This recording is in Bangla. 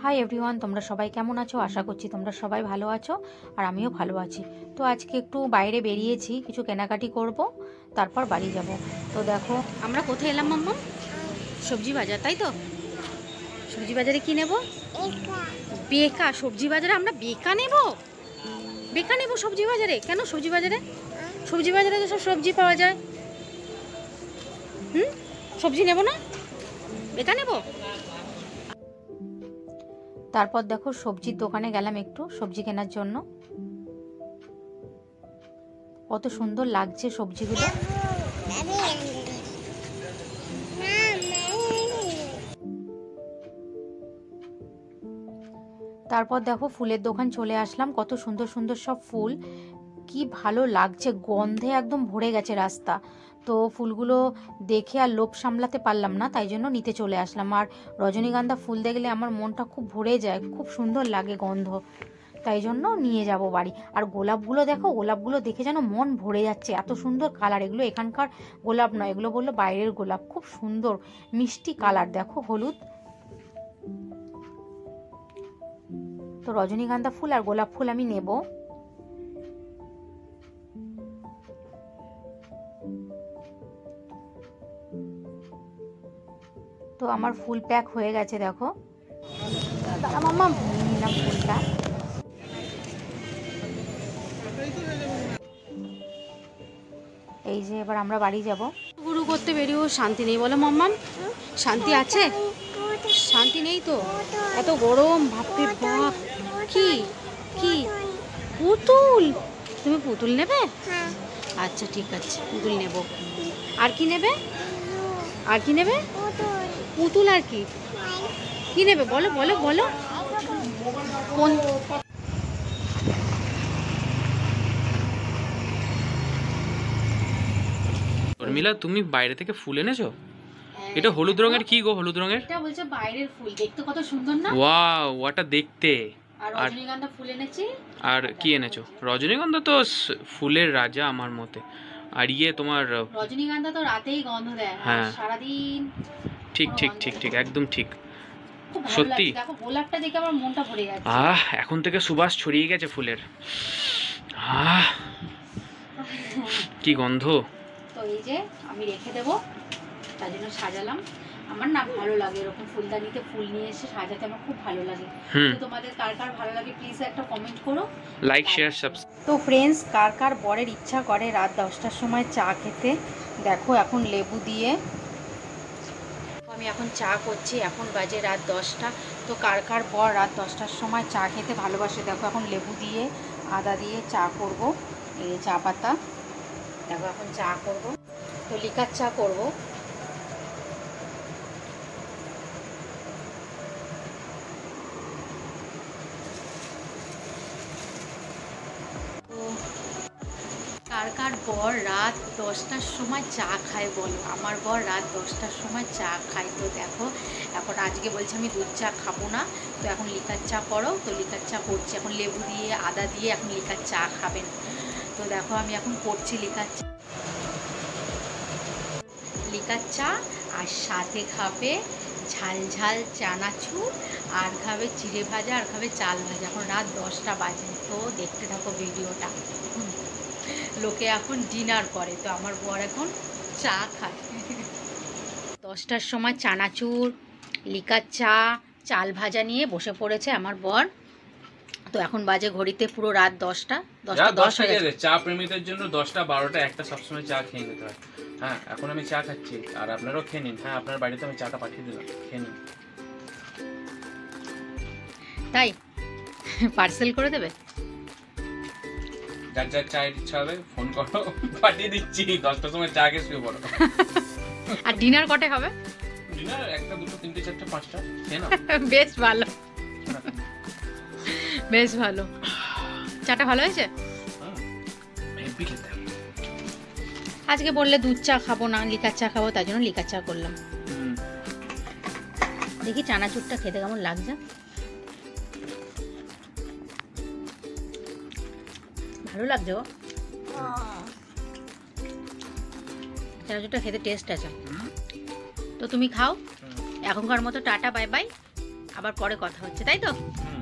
হাই এভরিওয়ান, তোমরা সবাই কেমন আছো? আশা করছি তোমরা সবাই ভালো আছো আর আমিও ভালো আছি। তো আজকে একটু বাইরে বেরিয়েছি, কিছু কেনাকাটি করব, তারপর বাড়ি যাব। তো দেখো আমরা কোথায় এলাম মাম্মা? সবজি বাজার, তাই তো? সবজি বাজারে কি নেব? বেকা। সবজি বাজারে আমরা বেকা নেব? বেকা নেব সবজি বাজারে? কেন সবজি বাজারে? সবজি বাজারে তো সব সবজি পাওয়া যায়। সবজি নেব না, বেকা নেব। তারপর দেখো সবজির দোকানে গেলাম একটু সবজি কেনার জন্য। কত সুন্দর লাগছে সবজিগুলো। তারপর দেখো ফুলের দোকান চলে আসলাম। কত সুন্দর সুন্দর সব ফুল, কি ভালো লাগছে, গন্ধে একদম ভরে গেছে রাস্তা। তো ফুলগুলো দেখে আর লোভ সামলাতে পারলাম না, তাই জন্য নিতে চলে আসলাম। আর রজনীগন্ধা ফুল দেখলে আমার মনটা খুব ভরে যায়, খুব সুন্দর লাগে গন্ধ, তাই জন্য নিয়ে যাব বাড়ি। আর গোলাপগুলো দেখো, গোলাপগুলো দেখে যেন মন ভরে যাচ্ছে, এত সুন্দর কালার। এগুলো এখানকার গোলাপ নয়, এগুলো বললো বাইরের গোলাপ, খুব সুন্দর মিষ্টি কালার, দেখো হলুদ। তো রজনীগন্ধা ফুল আর গোলাপ ফুল আমি নেব। তো আমার ফুল প্যাক হয়ে গেছে, দেখো। দাঁড়া মাম্মা, নিয়ে নিলাম ফুলটা। এই যে এবার আমরা বাড়ি যাব। গুরু করতে বেরিয়েও শান্তি নেই, বলো মাম্মাম? শান্তি আছে? শান্তি নেই তো, এত গরম, ভাবতে বাপ। কি কি পুতুল? তুমি পুতুল নেবে? আচ্ছা ঠিক আছে, পুতুল নেব। আর কি নেবে? আর কি নেবে? পুতুল। আর কি কি নেবে বলো বলো বলো। কোন উর্মিলা, তুমি বাইরে থেকে ফুল এনেছো? এটা হলুদ রঙের কি গো? হলুদ রঙের? এটা বলছে বাইরের ফুল, দেখতে কত সুন্দর না? ওয়াও, ওটা দেখতে। আর রজনীগন্ধা ফুল এনেছি। আর কি এনেছো? রজনীগন্ধা তো ফুলের রাজা আমার মতে। আর তোমার রজনীগন্ধা তো রাতেই গন্ধ দেয়, হ্যাঁ সারাদিন। ঠিক ঠিক ঠিক ঠিক, একদম ঠিক। সত্যি দেখো, গোলাপটা দেখে আমার মনটা ভরে যাচ্ছে। এখন থেকে সুবাস ছড়িয়ে গেছে ফুলের। কি গন্ধ। তো এই যে আমি রেখে দেবো, তার জন্য সাজালাম। আমার না ভালো লাগে এরকম ফুলদানিতে ফুল নিয়ে এসে সাজাতে, আমার খুব ভালো লাগে। তো তোমাদের কার কার ভালো লাগে প্লিজ একটা কমেন্ট করো, লাইক শেয়ার সাবস্ক্রাইব। তো ফ্রেন্ডস, কার কার বরের ইচ্ছা করে রাত 10টার সময় চা খেতে? দেখো এখন লেবু দিয়ে আমি এখন চা করছি, এখন বাজে রাত 10টা। তো কার কার বর রাত 10টার সময় চা খেতে ভালোবাসে? দেখো এখন লেবু দিয়ে আদা দিয়ে চা করব, এই চা পাতা। দেখো এখন চা করব, তো লিকার চা করব। কার কার বর রাত 10টার সময় চা খায় বলো? আমার বর রাত 10টার সময় চা খায়। তো দেখো এখন আজকে বলছে আমি দুধ চা খাবো না, তো এখন লিকার চা করো। তো লিকার চা করছি এখন, লেবু দিয়ে আদা দিয়ে এখন লিকার চা খাবেন। তো দেখো আমি এখন করছি লিকার চা। লিকার চা আর সাথে খাবে ঝাল ঝাল চানাচুর, আর খাবে চিড়ে ভাজা, আর খাবে চাল ভাজা। এখন রাত 10টা বাজে, তো দেখতে থাকো ভিডিওটা। লোকে এখন ডিনার করে, তো আমার বর এখন চা খায়। 10টার সময় চানাচুর, লিকার চা, চাল ভাজা নিয়ে বসে পড়েছে আমার বর। তো এখন বাজে ঘড়িতে পুরো রাত 10টা 10 হয়ে গেছে। চা প্রেমীদের জন্য 10টা 12টা 1টা সবসময় চা খেয়ে নিতে হয়। হ্যাঁ, এখন আমি চা খাচ্ছি, আর আপনারাও খেয়ে নিন। হ্যাঁ, আপনার বাড়িতে আমি চাটা পাঠিয়ে দিলাম, খেয়ে নিন। তাই পার্সেল করে দেবে? যার যার চায়ের ইচ্ছা হবে ফোন করো, পাঠিয়ে দিচ্ছি। 10টার সময় চা খেয়ে শুয়ে পড়ো। আর ডিনার কটে হবে? ডিনার 1টা 2টো 3টে 4টে 5টা খেয়ে নাও। বেশ ভালো, বেশ ভালো। চাটা ভালো হয়েছে? আজকে বললে দুধ চা খাবো না, লিকার চা খাবো, তাই জন্য লিকার চা করলাম। দেখি চানাচুরটা খেতে কেমন লাগছে। ভালো লাগছে গো, চানাচুরটা খেতে টেস্ট আছে। তো তুমি খাও, এখনকার মতো টাটা, বাই বাই। আবার পরে কথা হচ্ছে, তাই তো? হুম